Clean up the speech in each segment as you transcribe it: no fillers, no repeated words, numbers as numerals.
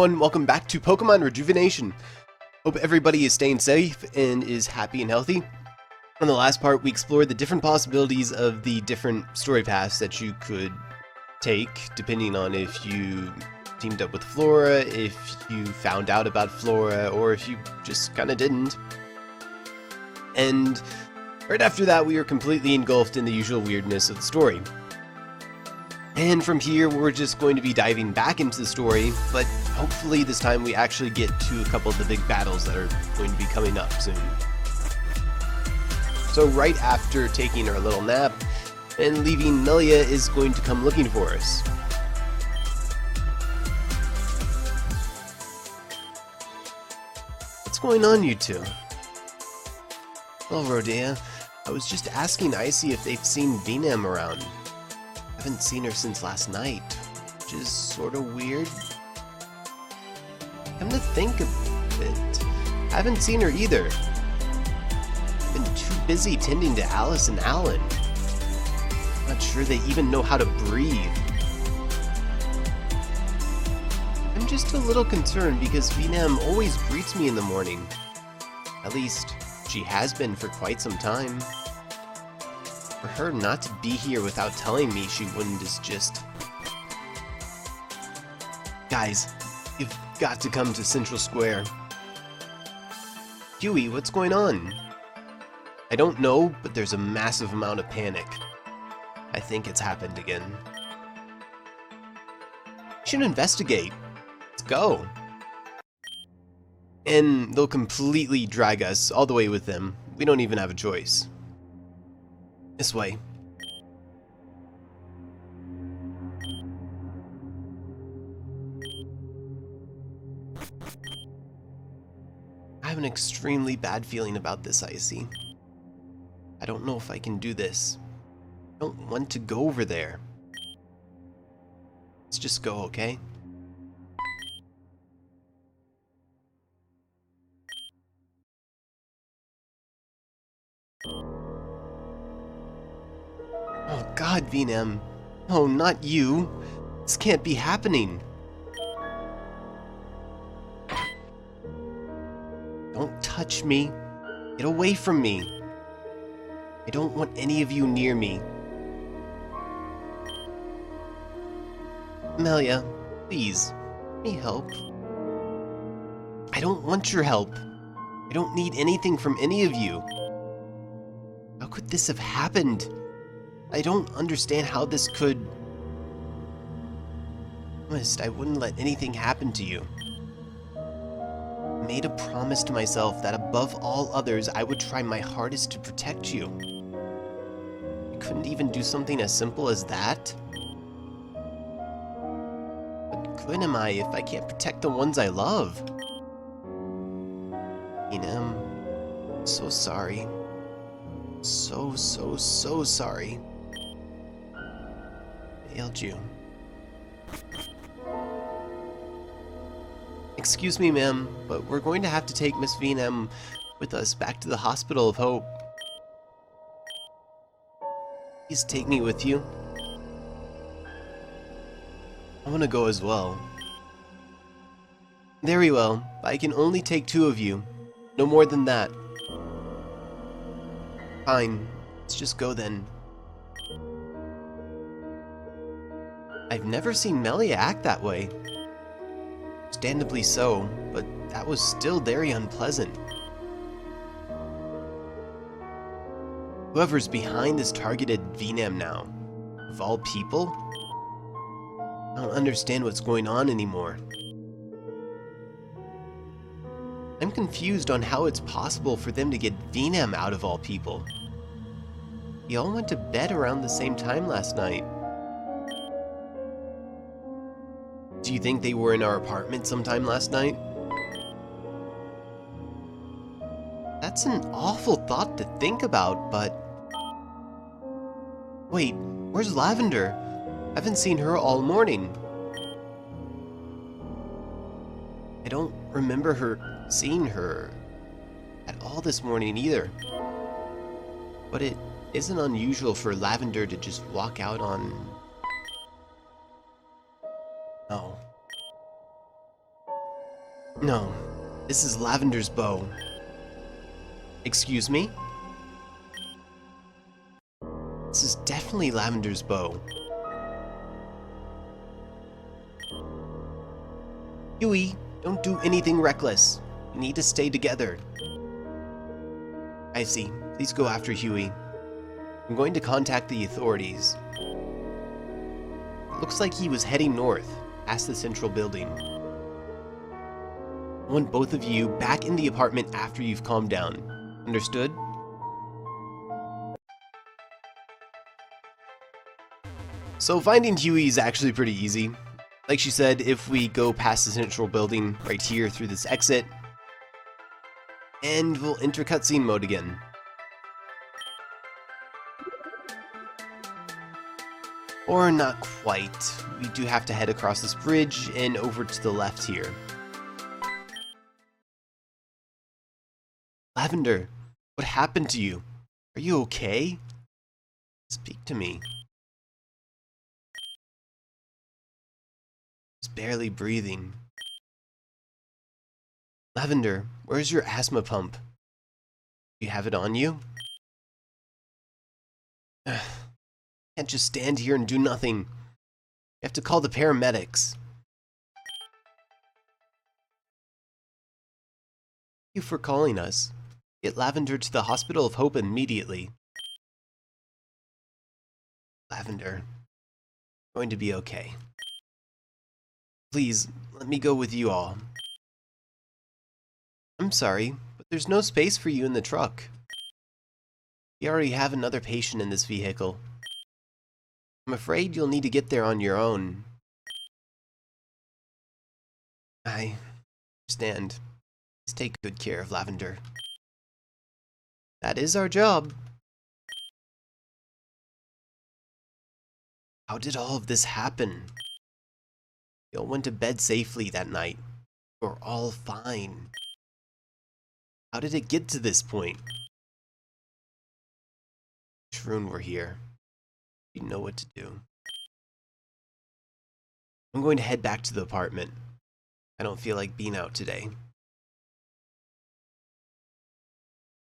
everyone, welcome back to Pokémon Rejuvenation. Hope everybody is staying safe and is happy and healthy. On the last part, we explored the different possibilities of the different story paths that you could take, depending on if you teamed up with Flora, if you found out about Flora, or if you just kinda didn't. And right after that, we were completely engulfed in the usual weirdness of the story. And from here, we're just going to be diving back into the story, but hopefully this time we actually get to a couple of the big battles that are going to be coming up soon. So right after taking our little nap and leaving, Melia is going to come looking for us. What's going on, you two? Well, Rodea, I was just asking Icy if they've seen Venam around. I haven't seen her since last night, which is sort of weird. Come to think of it, I haven't seen her either. I've been too busy tending to Alice and Alan. I'm not sure they even know how to breathe. I'm just a little concerned because Venam always greets me in the morning. At least, she has been for quite some time. For her not to be here without telling me she wouldn't is just... Guys, you've got to come to Central Square. Huey, what's going on? I don't know, but there's a massive amount of panic. I think it's happened again. We should investigate. Let's go. And they'll completely drag us all the way with them. We don't even have a choice. This way. I have an extremely bad feeling about this, Icy. I don't know if I can do this. I don't want to go over there. Let's just go, okay? Oh god, Venam. Oh, not you. This can't be happening. Don't touch me. Get away from me. I don't want any of you near me. Melia, please, let me help. I don't want your help. I don't need anything from any of you. How could this have happened? I don't understand how this could... I promised I wouldn't let anything happen to you. I made a promise to myself that above all others, I would try my hardest to protect you. I couldn't even do something as simple as that? What good am I if I can't protect the ones I love? I'm so sorry. So sorry. Failed you. Excuse me, ma'am, but we're going to have to take Miss Venam with us back to the Hospital of Hope. Please take me with you. I want to go as well. Very well, but I can only take 2 of you. No more than that. Fine, let's just go then. I've never seen Melia act that way. Understandably so, but that was still very unpleasant. Whoever's behind this targeted Venam now, of all people, I don't understand what's going on anymore. I'm confused on how it's possible for them to get Venam out of all people. We all went to bed around the same time last night. Do you think they were in our apartment sometime last night? That's an awful thought to think about, but... Wait, where's Lavender? I haven't seen her all morning. I don't remember seeing her at all this morning either. But it isn't unusual for Lavender to just walk out on... No. No, this is Lavender's bow. Excuse me? This is definitely Lavender's bow. Huey, don't do anything reckless. We need to stay together. I see. Please go after Huey. I'm going to contact the authorities. It looks like he was heading north, past the central building. I want both of you back in the apartment after you've calmed down. Understood? So finding Huey is actually pretty easy. Like she said, if we go past the central building right here through this exit, and we'll enter cutscene mode again. Or not quite. We do have to head across this bridge and over to the left here. Lavender, what happened to you? Are you okay? Speak to me. He's barely breathing. Lavender, where's your asthma pump? Do you have it on you? Can't just stand here and do nothing. You have to call the paramedics. Thank you for calling us. Get Lavender to the Hospital of Hope immediately. Lavender, going to be okay. Please, let me go with you all. I'm sorry, but there's no space for you in the truck. We already have another patient in this vehicle. I'm afraid you'll need to get there on your own. I understand. Please take good care of Lavender. That is our job. How did all of this happen? You all went to bed safely that night. You're all fine. How did it get to this point? If Shroon were here, he'd know what to do. I'm going to head back to the apartment. I don't feel like being out today.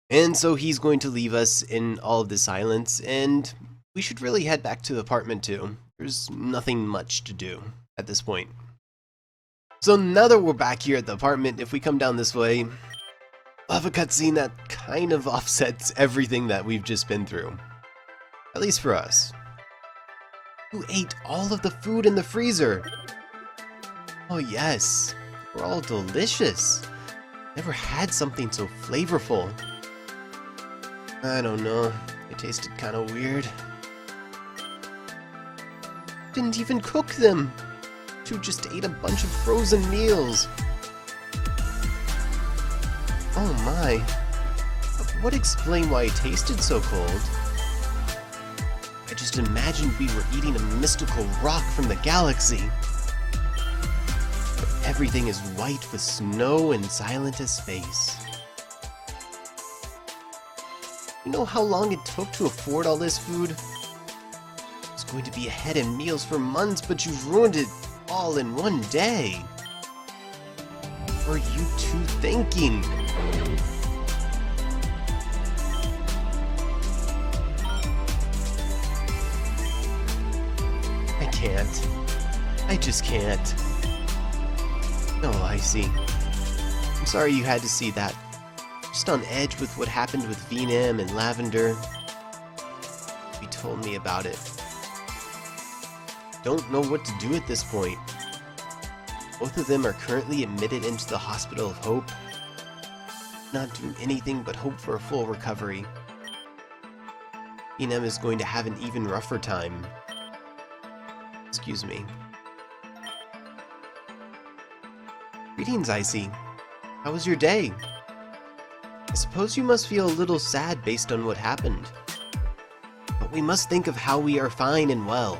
And so he's going to leave us in all of this silence, and we should really head back to the apartment too. There's nothing much to do at this point. So now that we're back here at the apartment, if we come down this way, we'll have a cutscene that kind of offsets everything that we've just been through. At least for us. Who ate all of the food in the freezer? Oh yes, they're all delicious. Never had something so flavorful. I don't know, it tasted kind of weird. Didn't even cook them. You just ate a bunch of frozen meals. Oh my. That would explain why it tasted so cold. I just imagined we were eating a mystical rock from the galaxy. But everything is white with snow and silent as space. You know how long it took to afford all this food? I was going to be ahead in meals for months, but you've ruined it all in one day. What were you two thinking? I can't. I just can't. No, I see. I'm sorry you had to see that. Just on edge with what happened with Venom and Lavender. You told me about it. Don't know what to do at this point. Both of them are currently admitted into the Hospital of Hope. Not do anything but hope for a full recovery. Venom is going to have an even rougher time. Excuse me. Greetings, Icy. How was your day? I suppose you must feel a little sad based on what happened. But we must think of how we are fine and well.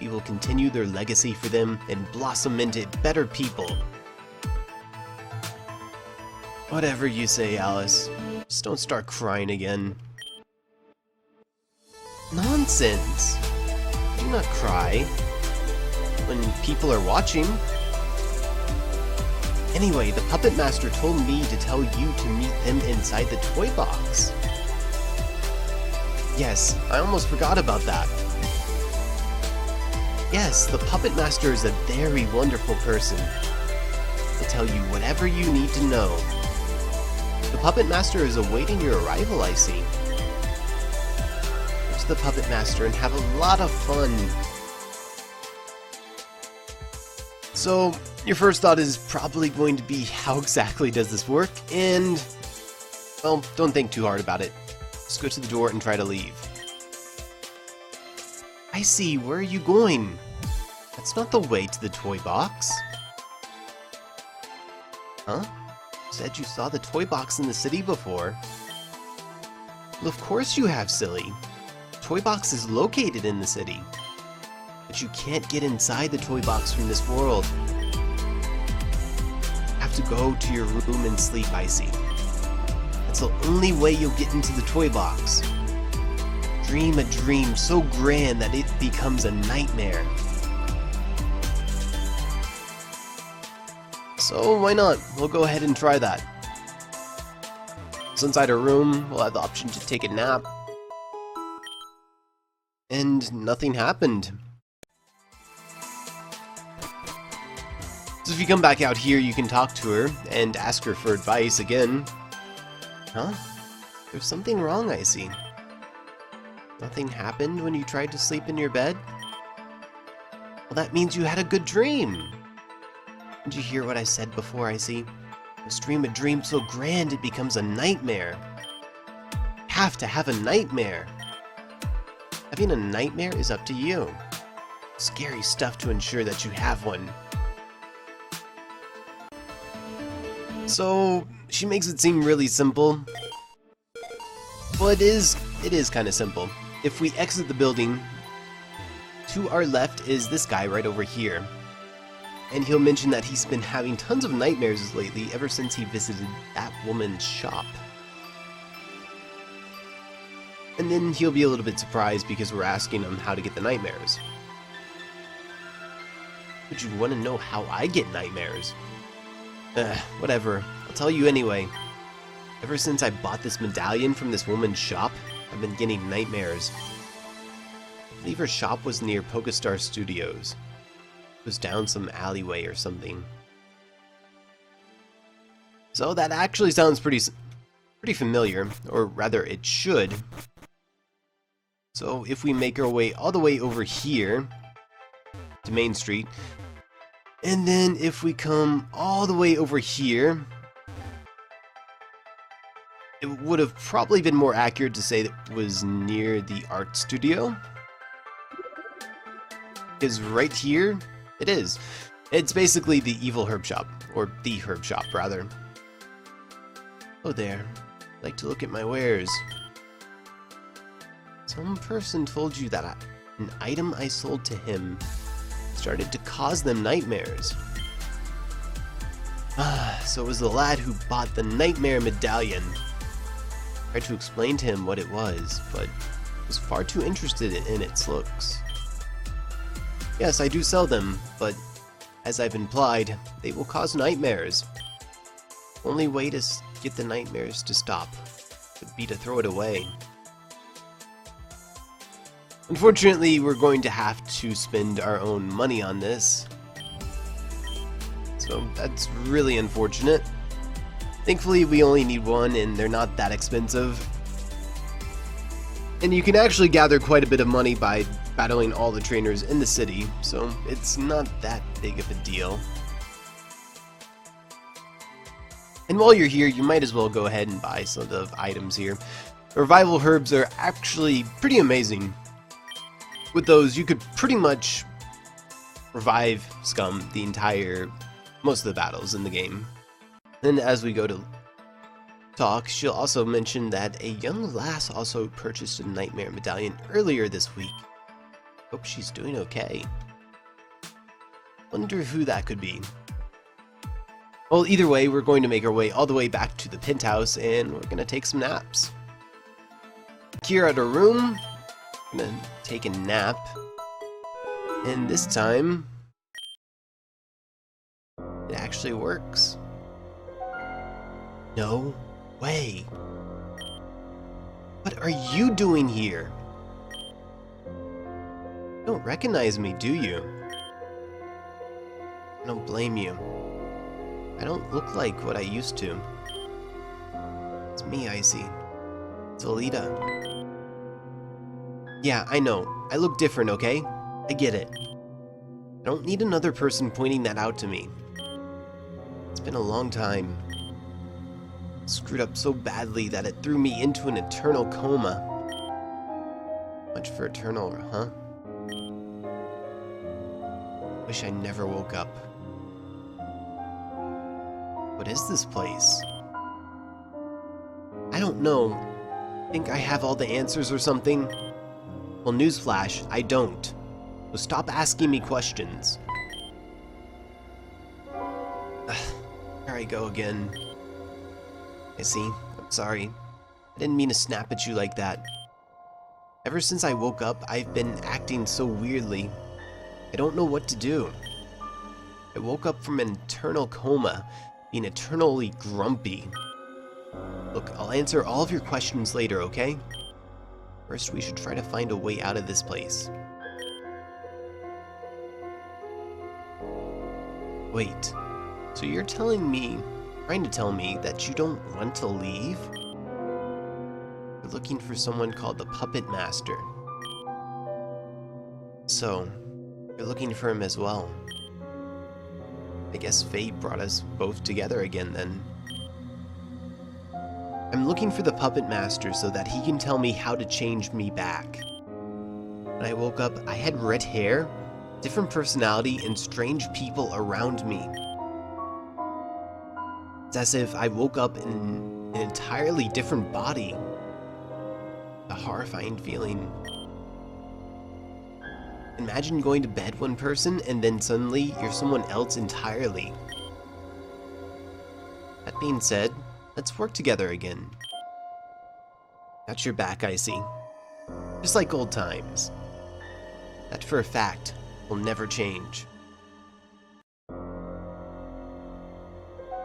We will continue their legacy for them and blossom into better people. Whatever you say, Alice. Just don't start crying again. Nonsense! Do not cry when people are watching. Anyway, the Puppet Master told me to tell you to meet them inside the toy box. Yes, I almost forgot about that. Yes, the Puppet Master is a very wonderful person. He'll tell you whatever you need to know. The Puppet Master is awaiting your arrival, I see. Go to the Puppet Master and have a lot of fun. So, your first thought is probably going to be, how exactly does this work? And, well, don't think too hard about it. Just go to the door and try to leave. I see, where are you going? That's not the way to the toy box. Huh? You said you saw the toy box in the city before. Well, of course you have, silly. The toy box is located in the city. But you can't get inside the toy box from this world. You have to go to your room and sleep, I see. That's the only way you'll get into the toy box. Dream a dream so grand that it becomes a nightmare. So why not? We'll go ahead and try that. So inside our room, we'll have the option to take a nap. And nothing happened. So if you come back out here, you can talk to her and ask her for advice again. Huh? There's something wrong, I see. Nothing happened when you tried to sleep in your bed? Well, that means you had a good dream. Did you hear what I said before, I see? You dream a dream so grand it becomes a nightmare. You have to have a nightmare. Having a nightmare is up to you. Scary stuff to ensure that you have one. So, she makes it seem really simple. Well, it is kind of simple. If we exit the building, to our left is this guy right over here. And he'll mention that he's been having tons of nightmares lately ever since he visited that woman's shop. And then he'll be a little bit surprised because we're asking him how to get the nightmares. Would you want to know how I get nightmares? Whatever. I'll tell you anyway. Ever since I bought this medallion from this woman's shop, I've been getting nightmares. I believe her shop was near Pokestar Studios. It was down some alleyway or something. So that actually sounds pretty familiar, or rather it should. So if we make our way all the way over here to Main Street, and then if we come all the way over here, it would have probably been more accurate to say that it was near the art studio. Because right here, it is. It's basically the evil herb shop, or the herb shop, rather. Oh there, I'd like to look at my wares. Some person told you that an item I sold to him started to cause them nightmares. So it was the lad who bought the nightmare medallion. I tried to explain to him what it was, but was far too interested in its looks. Yes, I do sell them, but as I've implied, they will cause nightmares. The only way to get the nightmares to stop would be to throw it away. Unfortunately, we're going to have to spend our own money on this. So that's really unfortunate. Thankfully, we only need one and they're not that expensive. And you can actually gather quite a bit of money by battling all the trainers in the city, so it's not that big of a deal. And while you're here, you might as well go ahead and buy some of the items here. Revival herbs are actually pretty amazing. With those, you could pretty much revive Scum most of the battles in the game. Then as we go to talk, she'll also mention that a young lass also purchased a nightmare medallion earlier this week. Hope she's doing okay. Wonder who that could be. Well, either way, we're going to make our way all the way back to the penthouse and we're going to take some naps. Here at our room, I'm going to take a nap. And this time, it actually works. No way. What are you doing here? You don't recognize me, do you? I don't blame you. I don't look like what I used to. It's me, Icy. It's Alita. Yeah, I know. I look different, okay? I get it. I don't need another person pointing that out to me. It's been a long time. I screwed up so badly that it threw me into an eternal coma. Much for eternal, huh? Wish I never woke up. What is this place? I don't know. Think I have all the answers or something? Well, newsflash, I don't. So stop asking me questions. Here I go again. I see. I'm sorry. I didn't mean to snap at you like that. Ever since I woke up, I've been acting so weirdly. I don't know what to do. I woke up from an eternal coma, being eternally grumpy. Look, I'll answer all of your questions later, okay? First, we should try to find a way out of this place. Wait, so you're trying to tell me that you don't want to leave? You're looking for someone called the Puppet Master. So, you're looking for him as well. I guess fate brought us both together again then. I'm looking for the Puppet Master so that he can tell me how to change me back. When I woke up, I had red hair, different personality, and strange people around me. It's as if I woke up in an entirely different body. A horrifying feeling. Imagine going to bed one person and then suddenly you're someone else entirely. That being said, let's work together again. Got your back, Icy. Just like old times. That for a fact will never change.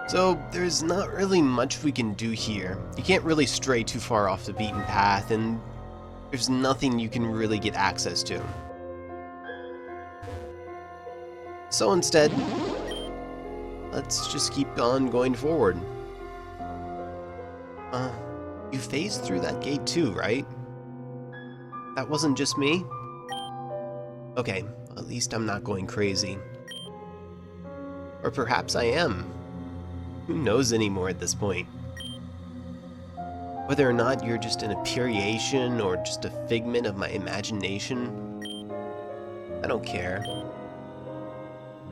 So, there's not really much we can do here. You can't really stray too far off the beaten path, and there's nothing you can really get access to. So instead, let's just keep on going forward. You phased through that gate too, right? That wasn't just me? Okay, at least I'm not going crazy. Or perhaps I am. Who knows anymore at this point? Whether or not you're just an appearation or just a figment of my imagination, I don't care.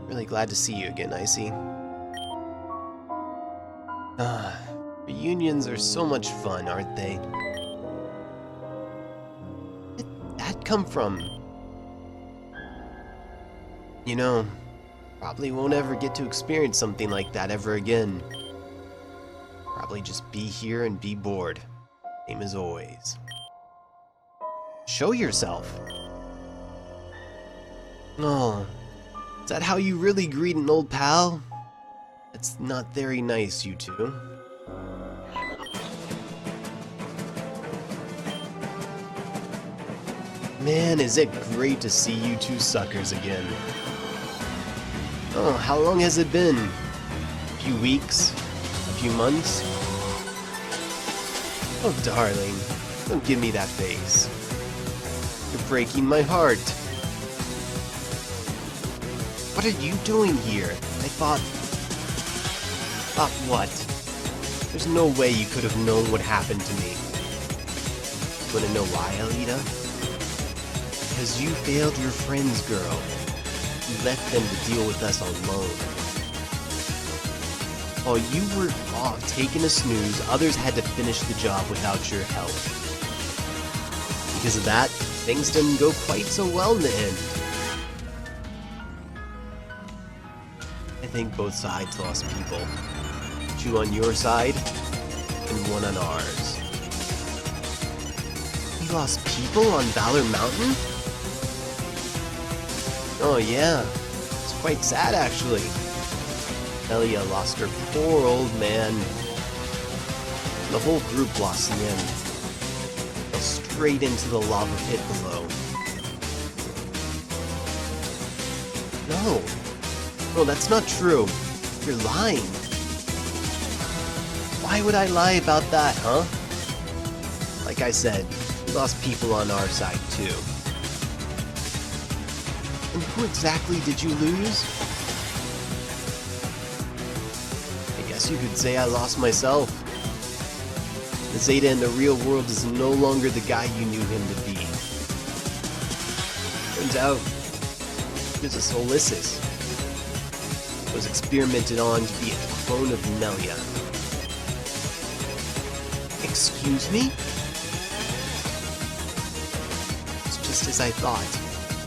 Really glad to see you again, Icy. Reunions are so much fun, aren't they? Where did that come from? You know, probably won't ever get to experience something like that ever again. Probably just be here and be bored. Same as always. Show yourself. Oh, is that how you really greet an old pal? That's not very nice, you two. Man, is it great to see you two suckers again. Oh, how long has it been? A few weeks? A few months? Oh, darling, don't give me that face. You're breaking my heart. What are you doing here? I thought what? There's no way you could have known what happened to me. Wanna know why, Alita? Because you failed your friends, girl. You left them to deal with us alone. While you were off taking a snooze, others had to finish the job without your help. Because of that, things didn't go quite so well in the end. I think both sides lost people. Two on your side, and one on ours. We lost people on Valor Mountain? Oh yeah, it's quite sad actually. Elia lost her poor old man. The whole group lost Nim. Fell straight into the lava pit below. No. No, that's not true. You're lying. Why would I lie about that, huh? Like I said, we lost people on our side, too. And who exactly did you lose? I guess you could say I lost myself. The Zeta in the real world is no longer the guy you knew him to be. Turns out, there's a Solissus. Was experimented on to be a clone of Melia. Excuse me? It's just as I thought.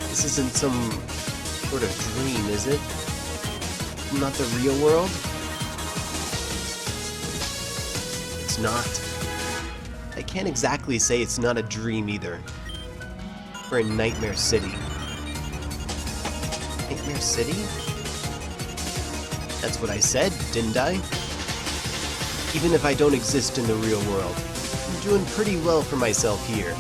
This isn't some sort of dream, is it? Not the real world? It's not. I can't exactly say it's not a dream either. We're in Nightmare City. Nightmare City? That's what I said, didn't I? Even if I don't exist in the real world, I'm doing pretty well for myself here.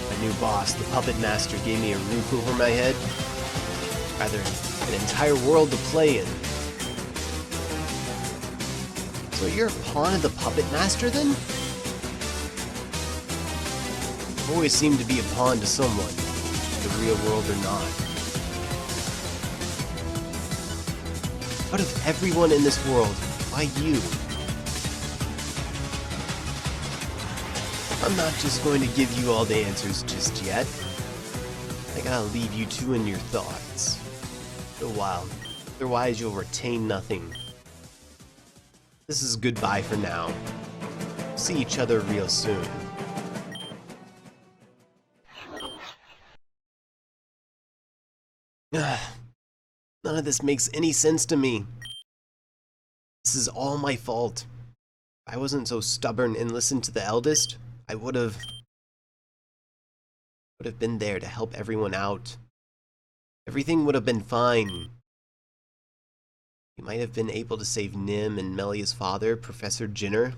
My new boss, the Puppet Master, gave me a roof over my head. Rather, an entire world to play in. So you're a pawn of the Puppet Master, then? I've always seemed to be a pawn to someone, the real world or not. Out of everyone in this world, why you? I'm not just going to give you all the answers just yet. I gotta leave you two in your thoughts. For a while, otherwise you'll retain nothing. This is goodbye for now. See each other real soon. None of this makes any sense to me. This is all my fault. If I wasn't so stubborn and listened to the eldest, I would have been there to help everyone out. Everything would have been fine. You might have been able to save Nim and Melia's father, Professor Jinner.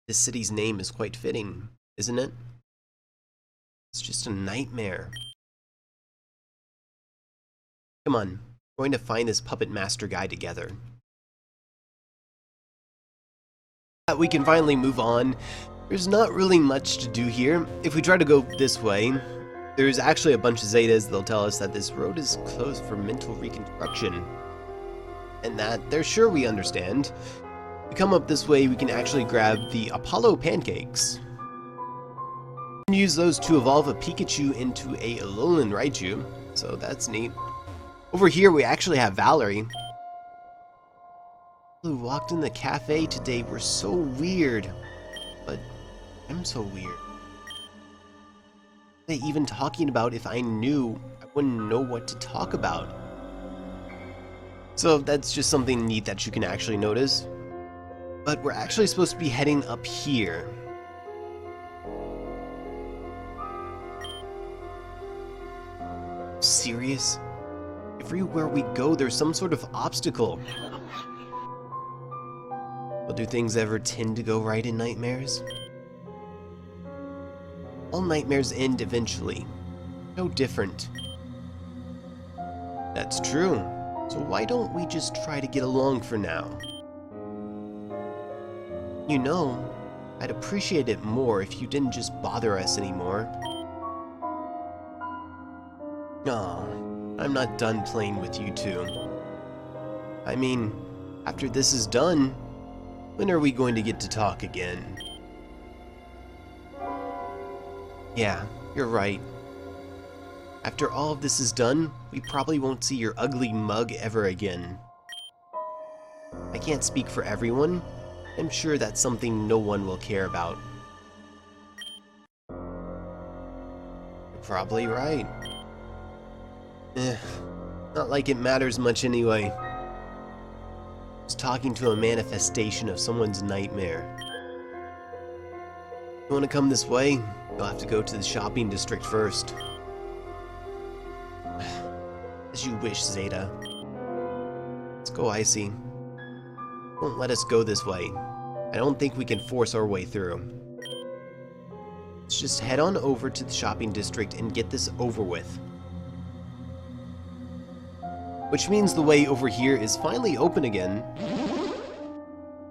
This city's name is quite fitting, isn't it? It's just a nightmare. Come on, we're going to find this Puppet Master guy together. We can finally move on. There's not really much to do here. If we try to go this way, there's actually a bunch of Zetas. They'll tell us that this road is closed for mental reconstruction. And that they're sure we understand. If we come up this way, we can actually grab the Apollo pancakes. We can use those to evolve a Pikachu into a Alolan Raichu, so that's neat. Over here, we actually have Valerie. Who walked in the cafe today were so weird, but I'm so weird. They even talking about if I knew, I wouldn't know what to talk about. So that's just something neat that you can actually notice. But we're actually supposed to be heading up here. Serious? Everywhere we go, there's some sort of obstacle. Well, do things ever tend to go right in nightmares? All nightmares end eventually. No different. That's true. So why don't we just try to get along for now? You know, I'd appreciate it more if you didn't just bother us anymore. Oh, I'm not done playing with you two. I mean, after this is done, when are we going to get to talk again? Yeah, you're right. After all of this is done, we probably won't see your ugly mug ever again. I can't speak for everyone. I'm sure that's something no one will care about. You're probably right. Not like it matters much anyway. I was talking to a manifestation of someone's nightmare. You want to come this way? You'll have to go to the shopping district first. As you wish, Zeta. Let's go, Icy. Won't let us go this way. I don't think we can force our way through. Let's just head on over to the shopping district and get this over with. Which means the way over here is finally open again.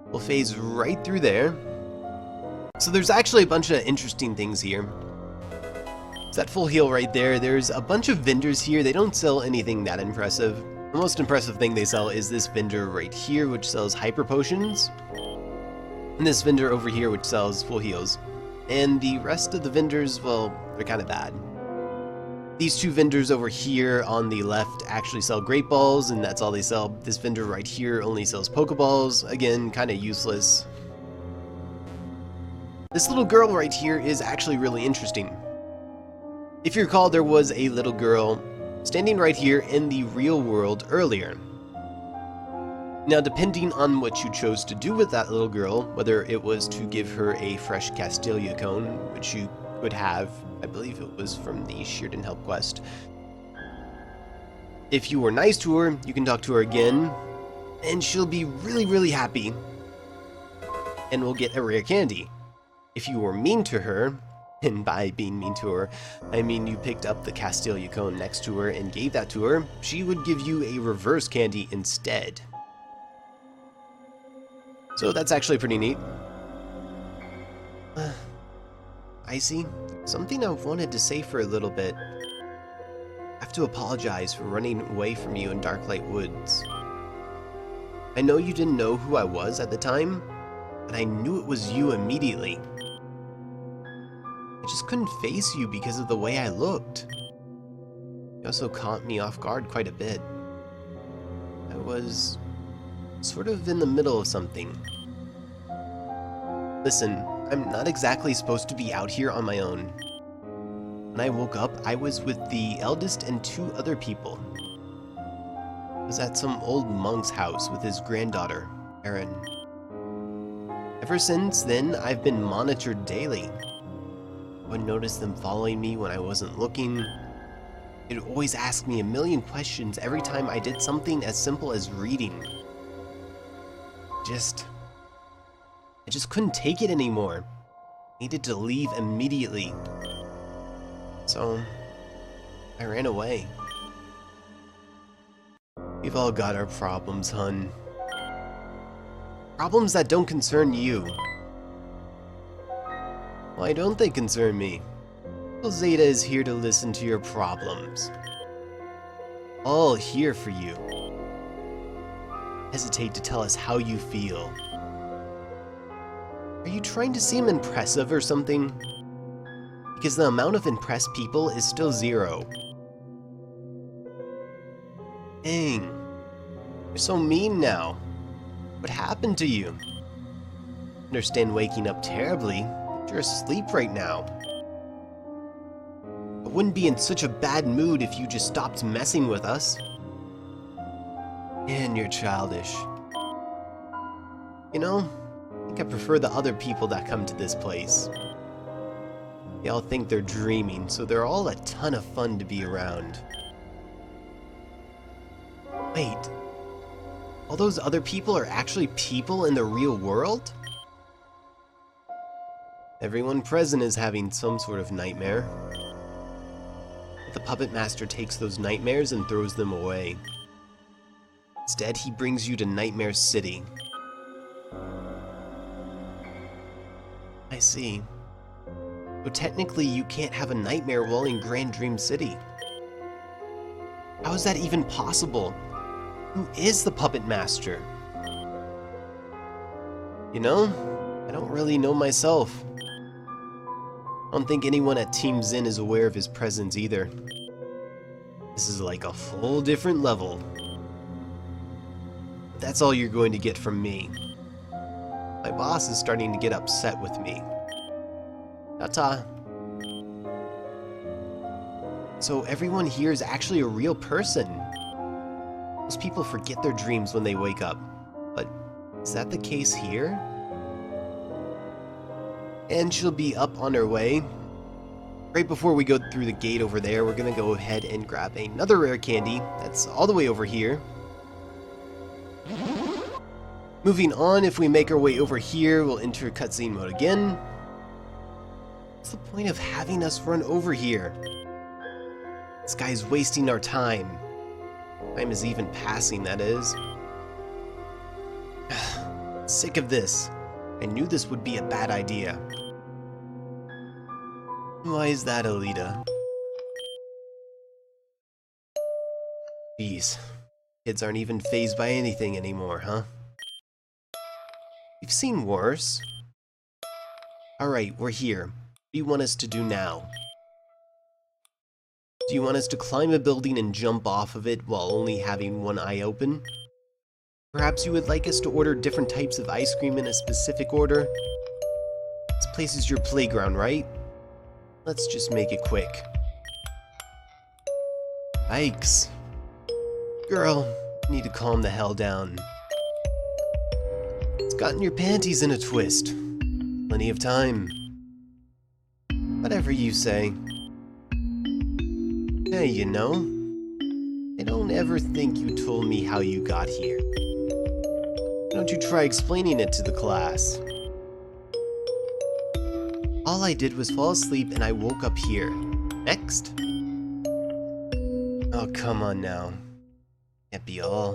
We'll phase right through there. So there's actually a bunch of interesting things here. It's that full heal right there. There's a bunch of vendors here. They don't sell anything that impressive. The most impressive thing they sell is this vendor right here, which sells hyper potions. And this vendor over here, which sells full heals. And the rest of the vendors, well, they're kind of bad. These two vendors over here on the left actually sell Great Balls, and that's all they sell. This vendor right here only sells Pokeballs. Again, kind of useless. This little girl right here is actually really interesting. If you recall, there was a little girl standing right here in the real world earlier. Now, depending on what you chose to do with that little girl, whether it was to give her a fresh Castelia cone, which you could have, I believe it was from the Sheerden Help quest. If you were nice to her, you can talk to her again, and she'll be really, really happy, and will get a rare candy. If you were mean to her, and by being mean to her, I mean you picked up the Castelia cone next to her and gave that to her, she would give you a reverse candy instead. So that's actually pretty neat. Icy, something I've wanted to say for a little bit. I have to apologize for running away from you in Darklight Woods. I know you didn't know who I was at the time, but I knew it was you immediately. I just couldn't face you because of the way I looked. You also caught me off guard quite a bit. I was sort of in the middle of something. Listen, I'm not exactly supposed to be out here on my own. When I woke up, I was with the eldest and two other people. I was at some old monk's house with his granddaughter, Erin. Ever since then, I've been monitored daily. I would notice them following me when I wasn't looking. They'd always ask me a million questions every time I did something as simple as reading. I just couldn't take it anymore. I needed to leave immediately. So, I ran away. We've all got our problems, hun. Problems that don't concern you. Why don't they concern me? Well, Zetta is here to listen to your problems. All here for you. Hesitate to tell us how you feel. Are you trying to seem impressive or something? Because the amount of impressed people is still 0. Dang. You're so mean now. What happened to you? I understand waking up terribly. You're asleep right now. I wouldn't be in such a bad mood if you just stopped messing with us. And you're childish. You know, I think I prefer the other people that come to this place. They all think they're dreaming, so they're all a ton of fun to be around. Wait, all those other people are actually people in the real world? Everyone present is having some sort of nightmare. But the Puppet Master takes those nightmares and throws them away. Instead, he brings you to Nightmare City. I see. So technically, you can't have a nightmare while in Grand Dream City. How is that even possible? Who is the Puppet Master? You know, I don't really know myself. I don't think anyone at Team Zen is aware of his presence either. This is like a whole different level. But that's all you're going to get from me. My boss is starting to get upset with me. Ta-ta. So everyone here is actually a real person. Most people forget their dreams when they wake up. But is that the case here? And she'll be up on her way. Right before we go through the gate over there, we're gonna go ahead and grab another rare candy that's all the way over here. Moving on, if we make our way over here, we'll enter cutscene mode again. What's the point of having us run over here? This guy's wasting our time. Time is even passing, that is. Sick of this. I knew this would be a bad idea. Why is that, Alita? Jeez. Kids aren't even fazed by anything anymore, huh? We've seen worse. Alright, we're here. What do you want us to do now? Do you want us to climb a building and jump off of it while only having one eye open? Perhaps you would like us to order different types of ice cream in a specific order? This place is your playground, right? Let's just make it quick. Yikes. Girl, you need to calm the hell down. It's gotten your panties in a twist. Plenty of time. Whatever you say. Hey, you know, I don't ever think you told me how you got here. Why don't you try explaining it to the class? All I did was fall asleep and I woke up here. Next? Oh, come on now. Can't be all.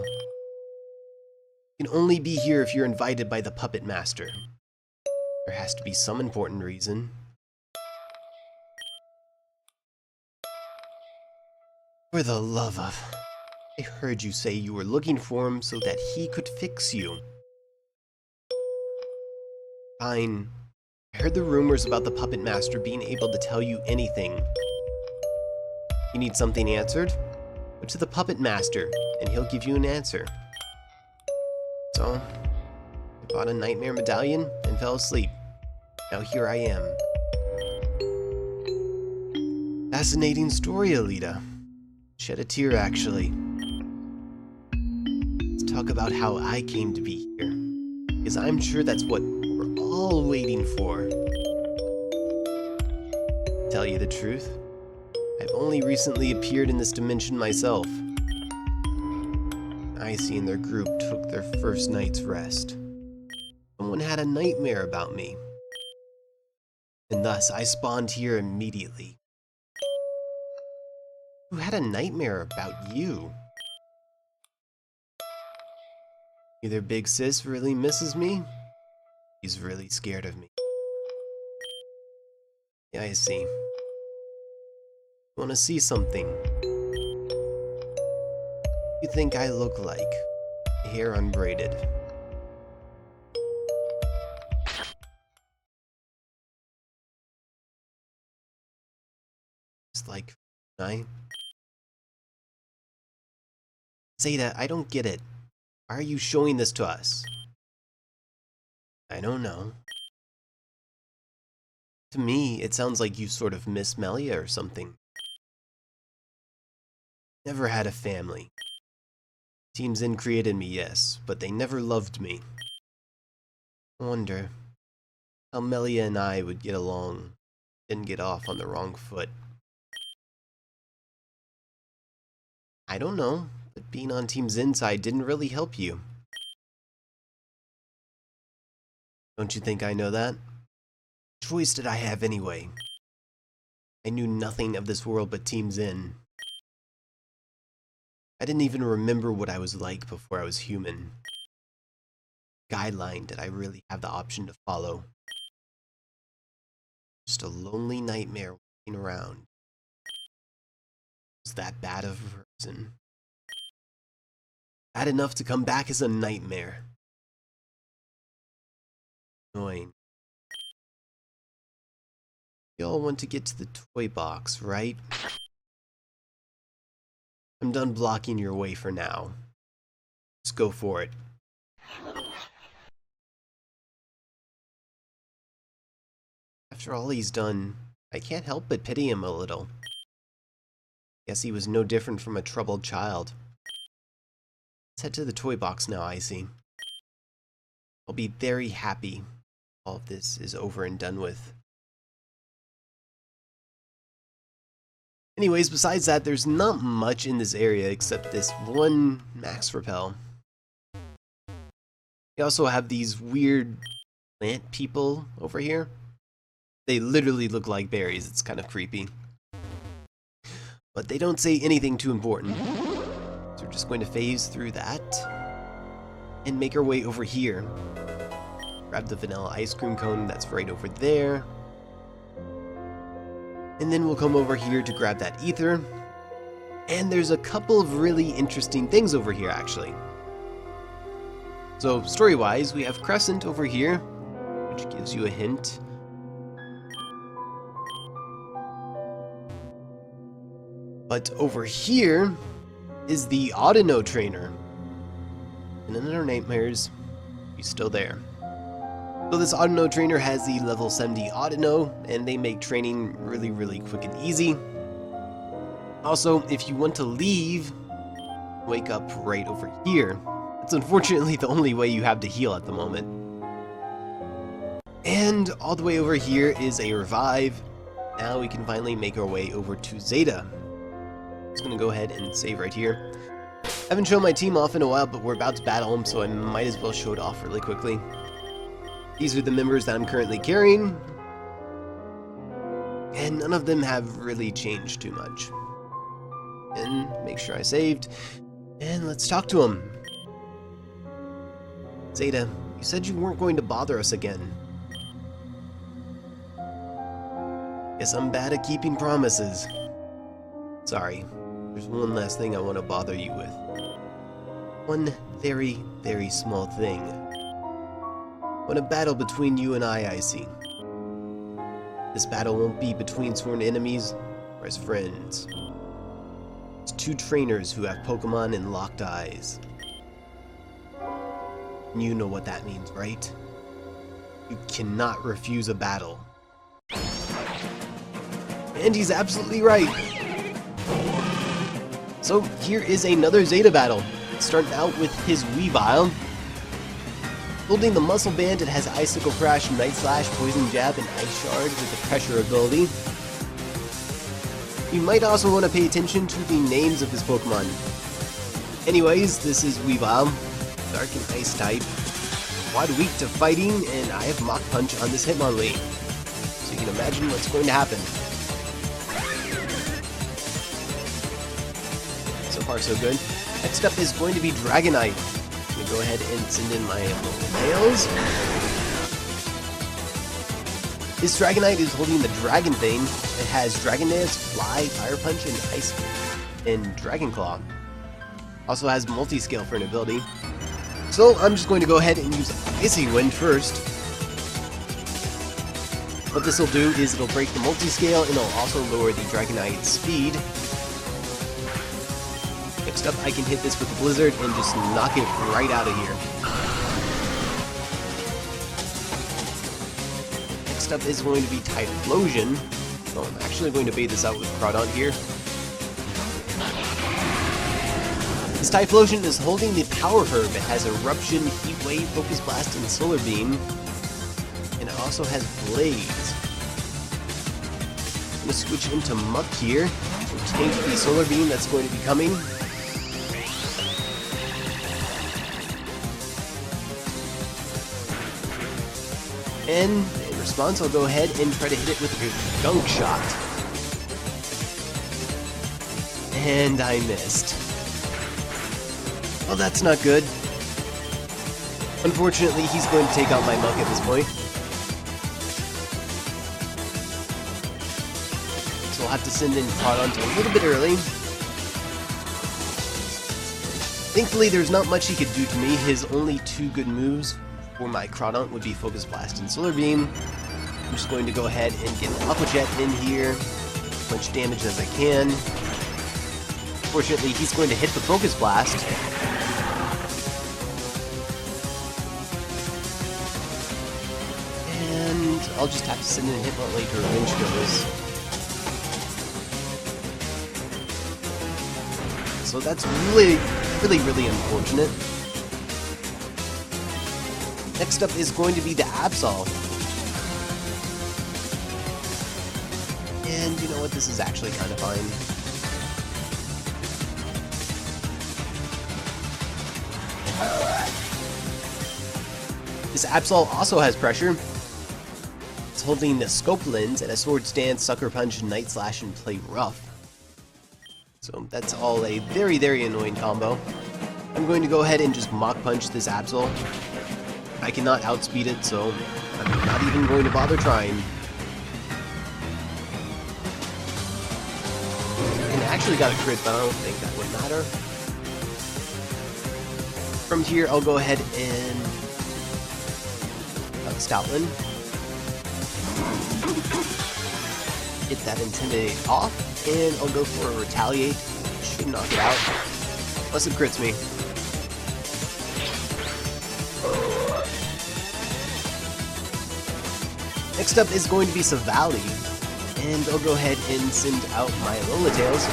You can only be here if you're invited by the Puppet Master. There has to be some important reason. For the love of... I heard you say you were looking for him so that he could fix you. Fine. I heard the rumors about the Puppet Master being able to tell you anything. You need something answered? Go to the Puppet Master, and he'll give you an answer. So, I bought a nightmare medallion and fell asleep. Now here I am. Fascinating story, Alita. Shed a tear, actually. Let's talk about how I came to be here. Because I'm sure that's what we're all waiting for. Tell you the truth, I've only recently appeared in this dimension myself. Icy and their group took their first night's rest. Someone had a nightmare about me. And thus, I spawned here immediately. Who had a nightmare about you? Either Big Sis really misses me, she's really scared of me. Yeah, I see. Want to see something? You think I look like? Hair unbraided. Just like I. Zetta, I don't get it. Why are you showing this to us? I don't know. To me, it sounds like you sort of miss Melia or something. Never had a family. Team Zen created me, yes, but they never loved me. I wonder how Melia and I would get along. Didn't get off on the wrong foot. I don't know, but being on Team Zen's side didn't really help you. Don't you think I know that? What choice did I have anyway? I knew nothing of this world but Team Zen. I didn't even remember what I was like before I was human. Guideline did I really have the option to follow? Just a lonely nightmare walking around. Was that bad of a person? Bad enough to come back as a nightmare. Annoying. You all want to get to the toy box, right? I'm done blocking your way for now. Let's go for it. After all he's done, I can't help but pity him a little. Guess he was no different from a troubled child. Let's head to the toy box now, Icy. I'll be very happy all of this is over and done with. Anyways, besides that, there's not much in this area except this one max repel. We also have these weird plant people over here. They literally look like berries. It's kind of creepy. But they don't say anything too important. So we're just going to phase through that and make our way over here. Grab the vanilla ice cream cone that's right over there. And then we'll come over here to grab that ether. And there's a couple of really interesting things over here, actually. So, story-wise, we have Crescent over here, which gives you a hint. But over here is the Audino trainer. And in our nightmares, he's still there. So this Audino trainer has the level 70 Audino, and they make training really, really quick and easy. Also, if you want to leave, wake up right over here. That's unfortunately the only way you have to heal at the moment. And all the way over here is a revive. Now we can finally make our way over to Zetta. Just gonna go ahead and save right here. Haven't shown my team off in a while, but we're about to battle them, so I might as well show it off really quickly. These are the members that I'm currently carrying, and none of them have really changed too much. And make sure I saved, and let's talk to them. Zetta, you said you weren't going to bother us again. Guess I'm bad at keeping promises. Sorry, there's one last thing I want to bother you with. One very, very small thing. Want a battle between you and I see. This battle won't be between sworn enemies or as friends. It's two trainers who have Pokemon in locked eyes. And you know what that means, right? You cannot refuse a battle. And he's absolutely right. So here is another Zetta battle. Starting out with his Weavile. Holding the Muscle Band, it has Icicle Crash, Night Slash, Poison Jab, and Ice Shard with the Pressure ability. You might also want to pay attention to the names of his Pokemon. Anyways, this is Weavile, Dark and Ice type, quad weak to fighting, and I have Mach Punch on this Hitmonlee. So you can imagine what's going to happen. So far so good. Next up is going to be Dragonite. I'm going to go ahead and send in my local mails. This Dragonite is holding the Dragon Thing. It has Dragon Dance, Fly, Fire Punch, and Ice, and Dragon Claw. Also has Multiscale for an ability. So I'm just going to go ahead and use Icy Wind first. What this will do is it'll break the Multiscale and it'll also lower the Dragonite's speed. Next up, I can hit this with the Blizzard and just knock it right out of here. Next up is going to be Typhlosion. So I'm actually going to bait this out with Crawdaunt here. This Typhlosion is holding the Power Herb. It has Eruption, Heat Wave, Focus Blast, and Solar Beam. And it also has Blaze. I'm going to switch into Muck here to tank the Solar Beam that's going to be coming. And in response, I'll go ahead and try to hit it with a Gunk Shot. And I missed. Well, that's not good. Unfortunately, he's going to take out my Muck at this point. So I'll have to send in Crawdaunt a little bit early. Thankfully, there's not much he could do to me. His only two good moves for my Crawdaunt would be Focus Blast and Solar Beam. I'm just going to go ahead and get an Aqua Jet in here, as much damage as I can. Fortunately, he's going to hit the Focus Blast. And I'll just have to send in a Hitmonlee to revenge kills. So that's really unfortunate. Next up is going to be the Absol. And you know what, this is actually kind of fine. This Absol also has pressure. It's holding the Scope Lens and a Sword Stance, Sucker Punch, Night Slash, and Play Rough. So that's all a very, very annoying combo. I'm going to go ahead and just Mach Punch this Absol. I cannot outspeed it, so I'm not even going to bother trying. And I actually got a crit, but I don't think that would matter. From here, I'll go ahead and Stoutland. Get that Intimidate off, and I'll go for a Retaliate. Should knock it out. Unless it crits me. Next up is going to be Silvally, and I'll go ahead and send out my Lolitails.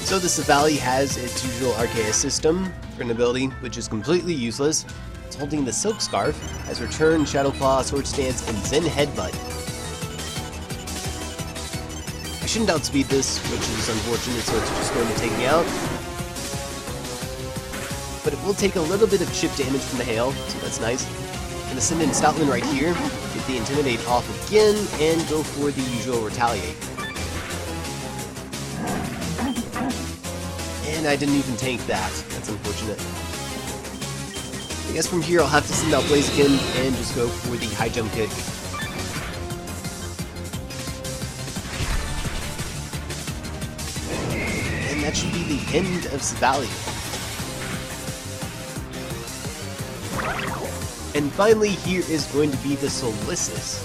So the Silvally has its usual Arceus system for an ability, which is completely useless. It's holding the Silk Scarf, has Return, Shadow Claw, Sword Stance, and Zen Headbutt. I shouldn't outspeed this, which is unfortunate, so it's just going to take me out. But it will take a little bit of chip damage from the hail, so that's nice. I'm going to send in Stoutland right here, get the Intimidate off again, and go for the usual Retaliate. And I didn't even tank that. That's unfortunate. I guess from here I'll have to send out Blaziken and just go for the High Jump Kick. And that should be the end of Silvally. And finally, here is going to be the Solicis.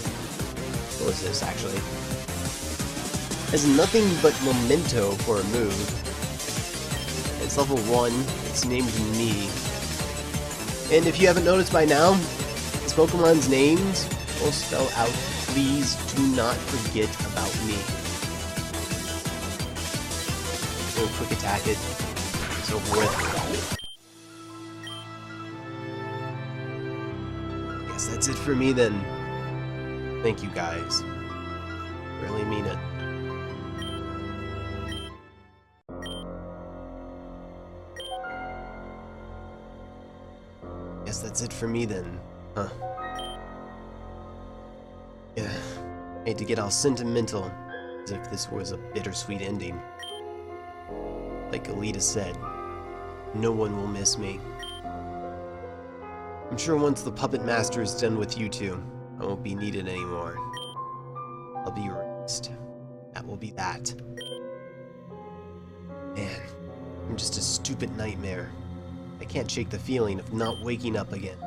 What was this, actually? Has nothing but Memento for a move. It's level 1, it's named Me. And if you haven't noticed by now, this Pokemon's names will spell out, please do not forget about me. We'll quick attack it, so forth. Guess that's it for me then. Thank you guys. Really mean it. Guess that's it for me then, huh? Yeah, hate to get all sentimental, as if this was a bittersweet ending. Like Alita said, no one will miss me. I'm sure once the Puppet Master is done with you two, I won't be needed anymore. I'll be erased. That will be that. Man, I'm just a stupid nightmare. I can't shake the feeling of not waking up again.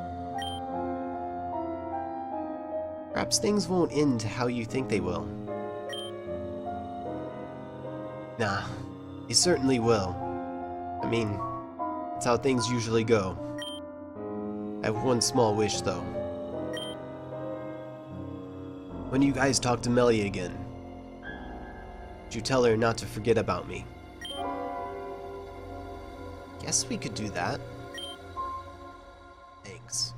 Perhaps things won't end how you think they will. Nah, they certainly will. I mean, that's how things usually go. I have one small wish, though. When you guys talk to Melly again, would you tell her not to forget about me? Guess we could do that. Thanks.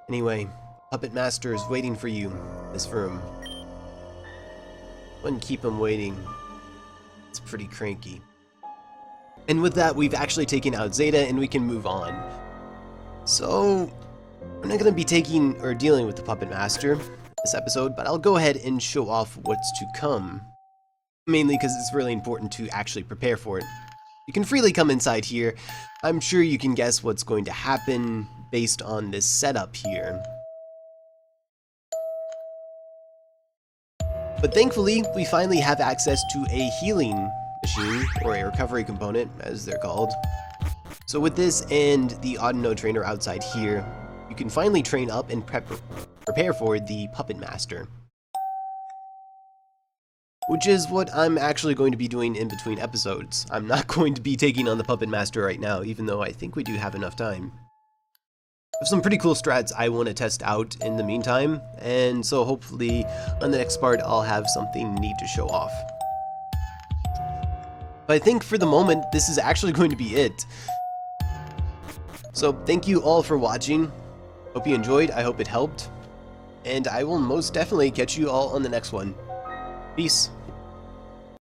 Anyway, Puppet Master is waiting for you in this room. Wouldn't keep him waiting. It's pretty cranky. And with that, we've actually taken out Zetta and we can move on. So, we're not going to be taking or dealing with the Puppet Master this episode, but I'll go ahead and show off what's to come. Mainly because it's really important to actually prepare for it. You can freely come inside here. I'm sure you can guess what's going to happen based on this setup here. But thankfully, we finally have access to a healing machine, or a recovery component, as they're called. So with this and the Audino trainer outside here, you can finally train up and prepare for the Puppet Master. Which is what I'm actually going to be doing in between episodes. I'm not going to be taking on the Puppet Master right now, even though I think we do have enough time. I have some pretty cool strats I want to test out in the meantime, and so hopefully on the next part I'll have something neat to show off. But I think for the moment, this is actually going to be it. So thank you all for watching. Hope you enjoyed, I hope it helped. And I will most definitely catch you all on the next one. Peace.